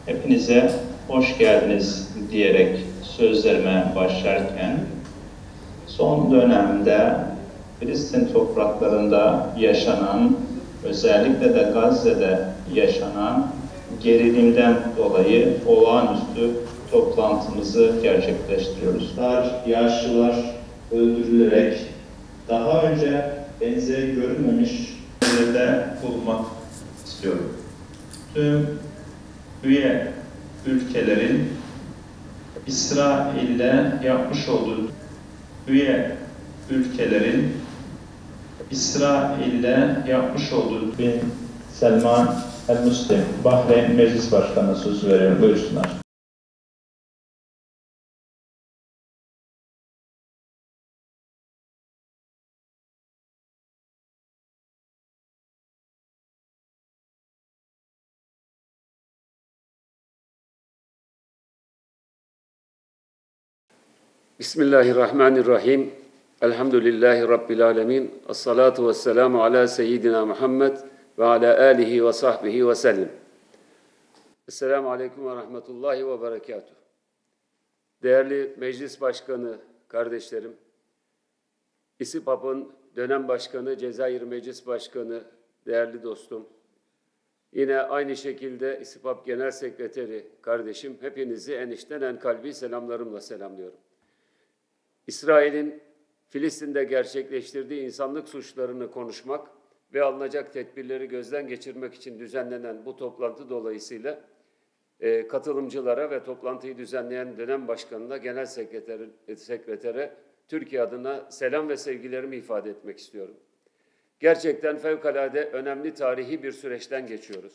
Hepinize hoş geldiniz diyerek sözlerime başlarken, son dönemde Filistin topraklarında yaşanan, özellikle de Gazze'de yaşanan gerilimden dolayı olağanüstü toplantımızı gerçekleştiriyoruz. Yaşlılar öldürülerek daha önce benzeri görülmemiş yerlerde bulunmak istiyorum. Tüm üye ülkelerin İsrail'le yapmış olduğu Bin Selman El-Müslim, Bahreyn Meclis Başkanı sözü veriyorum. Buyursunlar. Bismillahirrahmanirrahim. Elhamdülillahi Rabbil alemin. Esselatu vesselamu ala seyyidina Muhammed ve ala alihi ve sahbihi ve sellem. Esselamu aleyküm ve rahmetullahi ve berekatuhu. Değerli Meclis Başkanı kardeşlerim, İSİPAP'ın dönem başkanı, Cezayir Meclis Başkanı, değerli dostum, yine aynı şekilde İSİPAP Genel Sekreteri kardeşim, hepinizi en içten en kalbi selamlarımla selamlıyorum. İsrail'in Filistin'de gerçekleştirdiği insanlık suçlarını konuşmak ve alınacak tedbirleri gözden geçirmek için düzenlenen bu toplantı dolayısıyla katılımcılara ve toplantıyı düzenleyen dönem başkanına, genel sekretere Türkiye adına selam ve sevgilerimi ifade etmek istiyorum. Gerçekten fevkalade önemli tarihi bir süreçten geçiyoruz.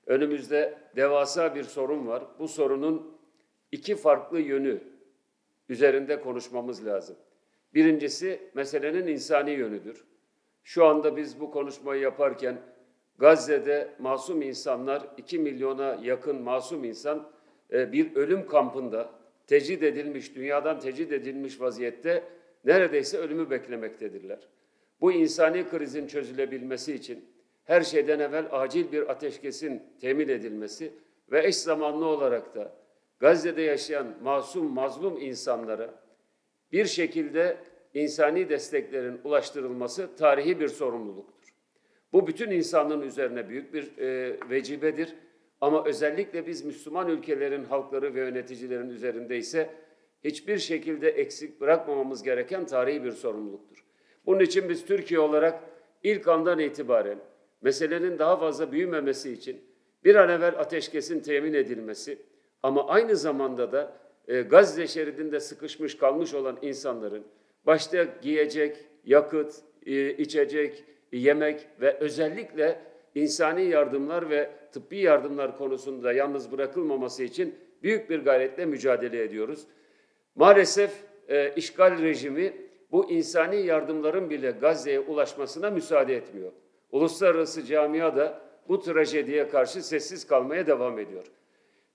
Önümüzde devasa bir sorun var. Bu sorunun iki farklı yönü üzerinde konuşmamız lazım. Birincisi meselenin insani yönüdür. Şu anda biz bu konuşmayı yaparken Gazze'de masum insanlar, 2 milyona yakın masum insan bir ölüm kampında tecrid edilmiş, dünyadan tecrid edilmiş vaziyette neredeyse ölümü beklemektedirler. Bu insani krizin çözülebilmesi için her şeyden evvel acil bir ateşkesin temin edilmesi ve eş zamanlı olarak da Gazze'de yaşayan masum, mazlum insanlara bir şekilde insani desteklerin ulaştırılması tarihi bir sorumluluktur. Bu bütün insanlığın üzerine büyük bir vecibedir. Ama özellikle biz Müslüman ülkelerin halkları ve yöneticilerin üzerinde ise hiçbir şekilde eksik bırakmamamız gereken tarihi bir sorumluluktur. Bunun için biz Türkiye olarak ilk andan itibaren meselenin daha fazla büyümemesi için bir an evvel ateşkesin temin edilmesi, ama aynı zamanda da Gazze şeridinde sıkışmış kalmış olan insanların başta giyecek, yakıt, içecek, yemek ve özellikle insani yardımlar ve tıbbi yardımlar konusunda yalnız bırakılmaması için büyük bir gayretle mücadele ediyoruz. Maalesef işgal rejimi bu insani yardımların bile Gazze'ye ulaşmasına müsaade etmiyor. Uluslararası camia da bu trajediye karşı sessiz kalmaya devam ediyor.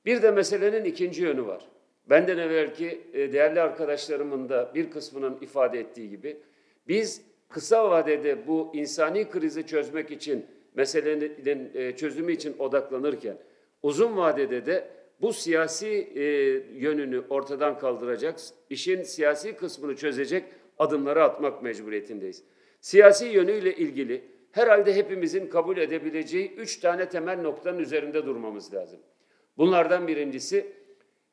Bir de meselenin ikinci yönü var. Benden evvelki değerli arkadaşlarımın da bir kısmının ifade ettiği gibi biz kısa vadede bu insani krizi çözmek için, meselenin çözümü için odaklanırken uzun vadede de bu siyasi yönünü ortadan kaldıracak, işin siyasi kısmını çözecek adımları atmak mecburiyetindeyiz. Siyasi yönüyle ilgili herhalde hepimizin kabul edebileceği 3 tane temel noktanın üzerinde durmamız lazım. Bunlardan birincisi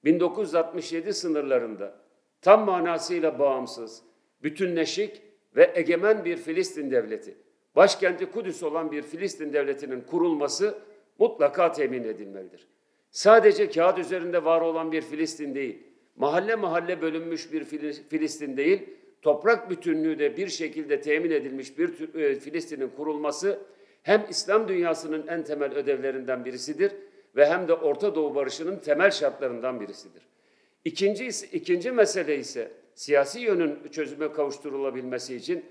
1967 sınırlarında tam manasıyla bağımsız, bütünleşik ve egemen bir Filistin devleti, başkenti Kudüs olan bir Filistin devletinin kurulması mutlaka temin edilmelidir. Sadece kağıt üzerinde var olan bir Filistin değil, mahalle mahalle bölünmüş bir Filistin değil, toprak bütünlüğü de bir şekilde temin edilmiş bir Filistin'in kurulması hem İslam dünyasının en temel ödevlerinden birisidir ve hem de Orta Doğu barışının temel şartlarından birisidir. İkinci mesele ise siyasi yönün çözüme kavuşturulabilmesi için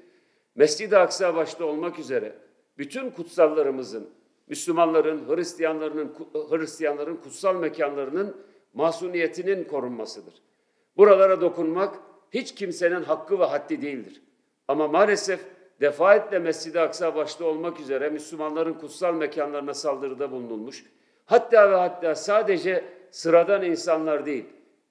Mescid-i Aksa başta olmak üzere bütün kutsallarımızın, Müslümanların, Hristiyanların kutsal mekanlarının masumiyetinin korunmasıdır. Buralara dokunmak hiç kimsenin hakkı ve haddi değildir. Ama maalesef defaatle Mescid-i Aksa başta olmak üzere Müslümanların kutsal mekanlarına saldırıda bulunulmuş, hatta ve hatta sadece sıradan insanlar değil,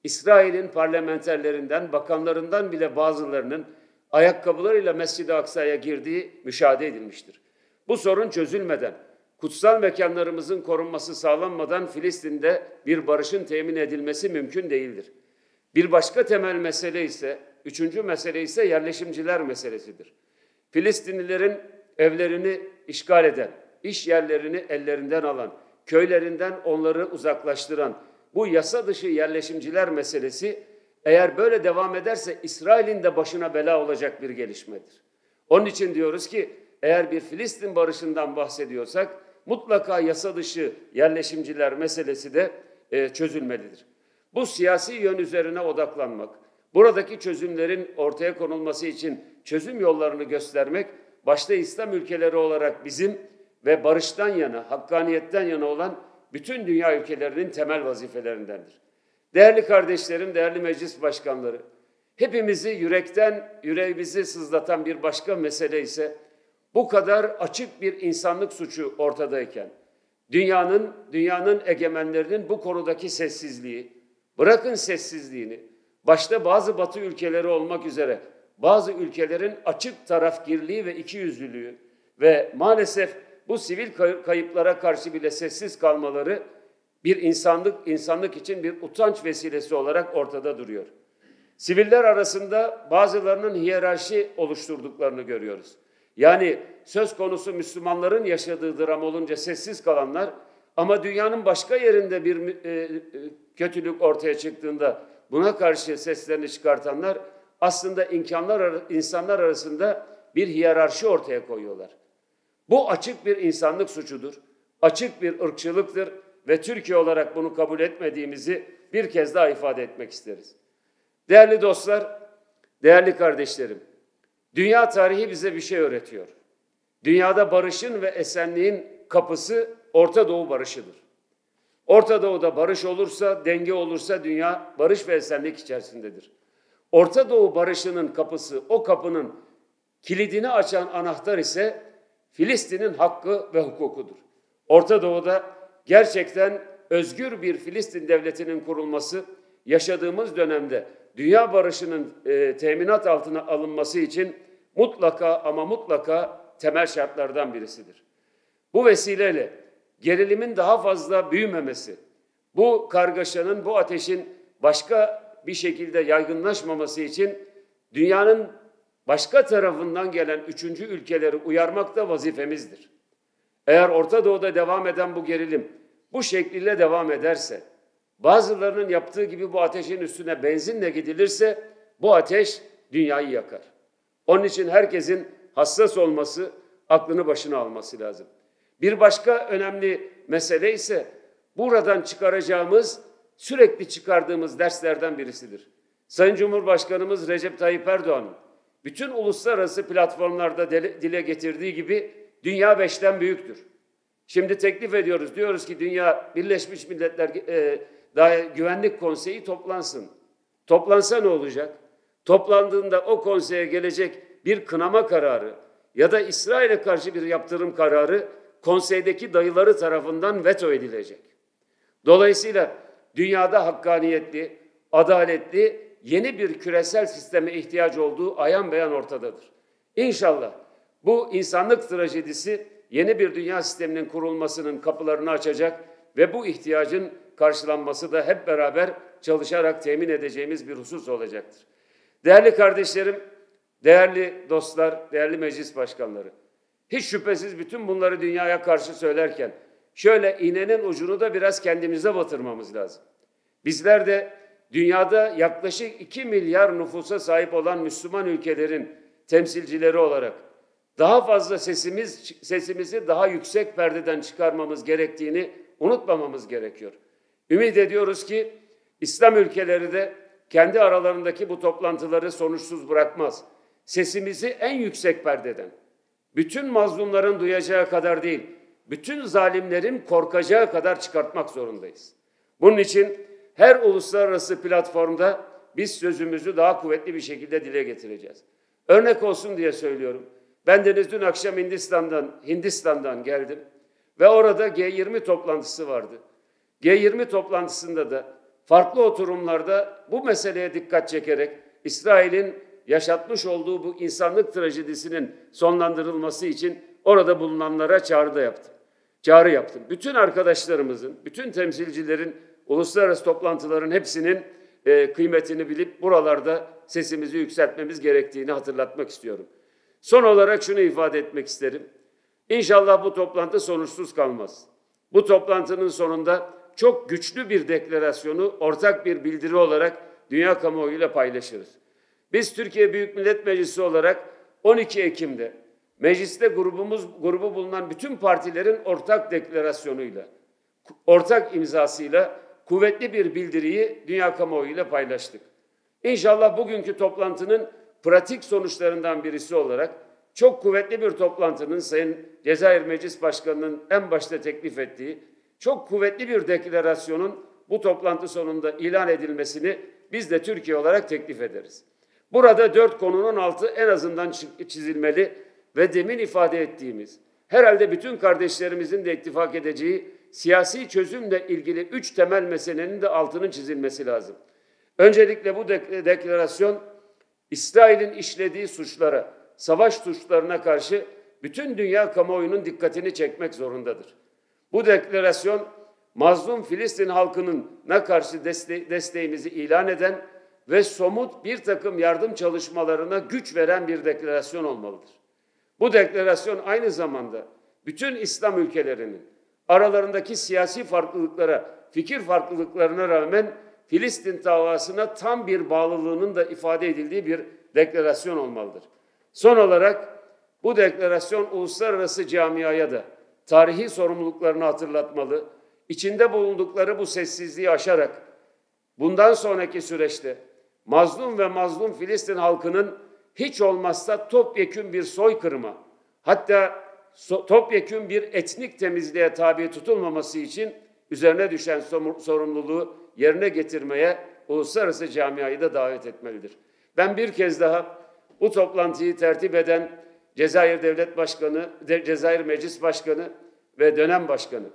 İsrail'in parlamenterlerinden, bakanlarından bile bazılarının ayakkabılarıyla Mescid-i Aksa'ya girdiği müşahede edilmiştir. Bu sorun çözülmeden, kutsal mekanlarımızın korunması sağlanmadan Filistin'de bir barışın temin edilmesi mümkün değildir. Bir başka temel mesele ise, üçüncü mesele ise yerleşimciler meselesidir. Filistinlilerin evlerini işgal eden, iş yerlerini ellerinden alan, köylerinden onları uzaklaştıran bu yasa dışı yerleşimciler meselesi eğer böyle devam ederse İsrail'in de başına bela olacak bir gelişmedir. Onun için diyoruz ki eğer bir Filistin barışından bahsediyorsak mutlaka yasa dışı yerleşimciler meselesi de çözülmelidir. Bu siyasi yön üzerine odaklanmak, buradaki çözümlerin ortaya konulması için çözüm yollarını göstermek, başta İslam ülkeleri olarak bizim ve barıştan yana, hakkaniyetten yana olan bütün dünya ülkelerinin temel vazifelerindendir. Değerli kardeşlerim, değerli meclis başkanları, hepimizi yüreğimizi sızlatan bir başka mesele ise bu kadar açık bir insanlık suçu ortadayken, dünyanın egemenlerinin bu konudaki sessizliği, bırakın sessizliğini, başta bazı Batı ülkeleri olmak üzere bazı ülkelerin açık tarafgirliği ve ikiyüzlülüğü ve maalesef bu sivil kayıplara karşı bile sessiz kalmaları bir insanlık için bir utanç vesilesi olarak ortada duruyor. Siviller arasında bazılarının hiyerarşi oluşturduklarını görüyoruz. Yani söz konusu Müslümanların yaşadığı dram olunca sessiz kalanlar ama dünyanın başka yerinde bir kötülük ortaya çıktığında buna karşı seslerini çıkartanlar aslında insanlar arasında bir hiyerarşi ortaya koyuyorlar. Bu açık bir insanlık suçudur, açık bir ırkçılıktır ve Türkiye olarak bunu kabul etmediğimizi bir kez daha ifade etmek isteriz. Değerli dostlar, değerli kardeşlerim, dünya tarihi bize bir şey öğretiyor. Dünyada barışın ve esenliğin kapısı Orta Doğu barışıdır. Orta Doğu'da barış olursa, denge olursa dünya barış ve esenlik içerisindedir. Orta Doğu barışının kapısı, o kapının kilidini açan anahtar ise Filistin'in hakkı ve hukukudur. Orta Doğu'da gerçekten özgür bir Filistin devletinin kurulması, yaşadığımız dönemde dünya barışının teminat altına alınması için mutlaka ama mutlaka temel şartlardan birisidir. Bu vesileyle gerilimin daha fazla büyümemesi, bu kargaşanın, bu ateşin başka bir şekilde yaygınlaşmaması için dünyanın başka tarafından gelen üçüncü ülkeleri uyarmak da vazifemizdir. Eğer Orta Doğu'da devam eden bu gerilim bu şekliyle devam ederse, bazılarının yaptığı gibi bu ateşin üstüne benzinle gidilirse bu ateş dünyayı yakar. Onun için herkesin hassas olması, aklını başına alması lazım. Bir başka önemli mesele ise buradan çıkaracağımız, sürekli çıkardığımız derslerden birisidir. Sayın Cumhurbaşkanımız Recep Tayyip Erdoğan'ın bütün uluslararası platformlarda dile getirdiği gibi dünya 5'ten büyüktür. Şimdi teklif ediyoruz, diyoruz ki Dünya Birleşmiş Milletler Güvenlik Konseyi toplansın. Toplansa ne olacak? Toplandığında o konseye gelecek bir kınama kararı ya da İsrail'e karşı bir yaptırım kararı konseydeki dayıları tarafından veto edilecek. Dolayısıyla dünyada hakkaniyetli, adaletli yeni bir küresel sisteme ihtiyacı olduğu ayan beyan ortadadır. İnşallah bu insanlık trajedisi yeni bir dünya sisteminin kurulmasının kapılarını açacak ve bu ihtiyacın karşılanması da hep beraber çalışarak temin edeceğimiz bir husus olacaktır. Değerli kardeşlerim, değerli dostlar, değerli meclis başkanları, hiç şüphesiz bütün bunları dünyaya karşı söylerken şöyle iğnenin ucunu da biraz kendimize batırmamız lazım. Bizler de dünyada yaklaşık 2 milyar nüfusa sahip olan Müslüman ülkelerin temsilcileri olarak daha fazla sesimizi daha yüksek perdeden çıkarmamız gerektiğini unutmamamız gerekiyor. Ümit ediyoruz ki İslam ülkeleri de kendi aralarındaki bu toplantıları sonuçsuz bırakmaz. Sesimizi en yüksek perdeden, bütün mazlumların duyacağı kadar değil, bütün zalimlerin korkacağı kadar çıkartmak zorundayız. Bunun için her uluslararası platformda biz sözümüzü daha kuvvetli bir şekilde dile getireceğiz. Örnek olsun diye söylüyorum. Bendeniz dün akşam Hindistan'dan geldim. Ve orada G20 toplantısı vardı. G20 toplantısında da farklı oturumlarda bu meseleye dikkat çekerek İsrail'in yaşatmış olduğu bu insanlık trajedisinin sonlandırılması için orada bulunanlara çağrı yaptım. Bütün arkadaşlarımızın, bütün temsilcilerin, uluslararası toplantıların hepsinin kıymetini bilip buralarda sesimizi yükseltmemiz gerektiğini hatırlatmak istiyorum. Son olarak şunu ifade etmek isterim. İnşallah bu toplantı sonuçsuz kalmaz. Bu toplantının sonunda çok güçlü bir deklarasyonu ortak bir bildiri olarak dünya kamuoyuyla paylaşırız. Biz Türkiye Büyük Millet Meclisi olarak 12 Ekim'de mecliste grubu bulunan bütün partilerin ortak deklarasyonuyla, ortak imzasıyla kuvvetli bir bildiriyi dünya kamuoyuyla paylaştık. İnşallah bugünkü toplantının pratik sonuçlarından birisi olarak çok kuvvetli bir toplantının Sayın Cezayir Meclis Başkanı'nın en başta teklif ettiği çok kuvvetli bir deklarasyonun bu toplantı sonunda ilan edilmesini biz de Türkiye olarak teklif ederiz. Burada 4 konunun altı en azından çizilmeli ve demin ifade ettiğimiz, herhalde bütün kardeşlerimizin de ittifak edeceği siyasi çözümle ilgili 3 temel meselenin de altının çizilmesi lazım. Öncelikle bu deklarasyon İsrail'in işlediği suçlara, savaş suçlarına karşı bütün dünya kamuoyunun dikkatini çekmek zorundadır. Bu deklarasyon mazlum Filistin halkına karşı desteğimizi ilan eden ve somut bir takım yardım çalışmalarına güç veren bir deklarasyon olmalıdır. Bu deklarasyon aynı zamanda bütün İslam ülkelerinin aralarındaki siyasi farklılıklara, fikir farklılıklarına rağmen Filistin davasına tam bir bağlılığının da ifade edildiği bir deklarasyon olmalıdır. Son olarak bu deklarasyon uluslararası camiaya da tarihi sorumluluklarını hatırlatmalı, içinde bulundukları bu sessizliği aşarak bundan sonraki süreçte mazlum Filistin halkının hiç olmazsa topyekün bir soykırıma, hatta topyekün bir etnik temizliğe tabi tutulmaması için üzerine düşen sorumluluğu yerine getirmeye uluslararası camiayı da davet etmelidir. Ben bir kez daha bu toplantıyı tertip eden Cezayir Devlet Başkanı, Cezayir Meclis Başkanı ve dönem başkanı,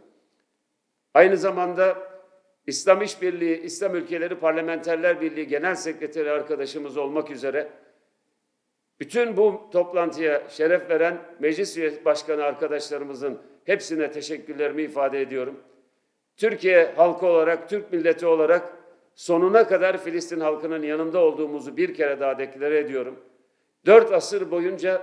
aynı zamanda İslam İşbirliği, İslam Ülkeleri Parlamenterler Birliği Genel Sekreteri arkadaşımız olmak üzere bütün bu toplantıya şeref veren meclis üye başkanı arkadaşlarımızın hepsine teşekkürlerimi ifade ediyorum. Türkiye halkı olarak, Türk milleti olarak sonuna kadar Filistin halkının yanında olduğumuzu bir kere daha deklare ediyorum. 4 asır boyunca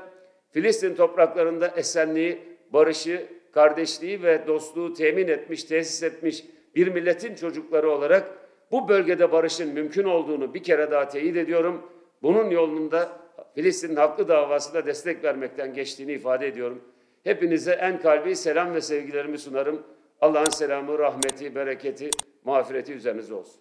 Filistin topraklarında esenliği, barışı, kardeşliği ve dostluğu temin etmiş, tesis etmiş bir milletin çocukları olarak bu bölgede barışın mümkün olduğunu bir kere daha teyit ediyorum. Bunun yolunda Filistin'in haklı davasına destek vermekten geçtiğini ifade ediyorum. Hepinize en kalbi selam ve sevgilerimi sunarım. Allah'ın selamı, rahmeti, bereketi, mağfireti üzerinize olsun.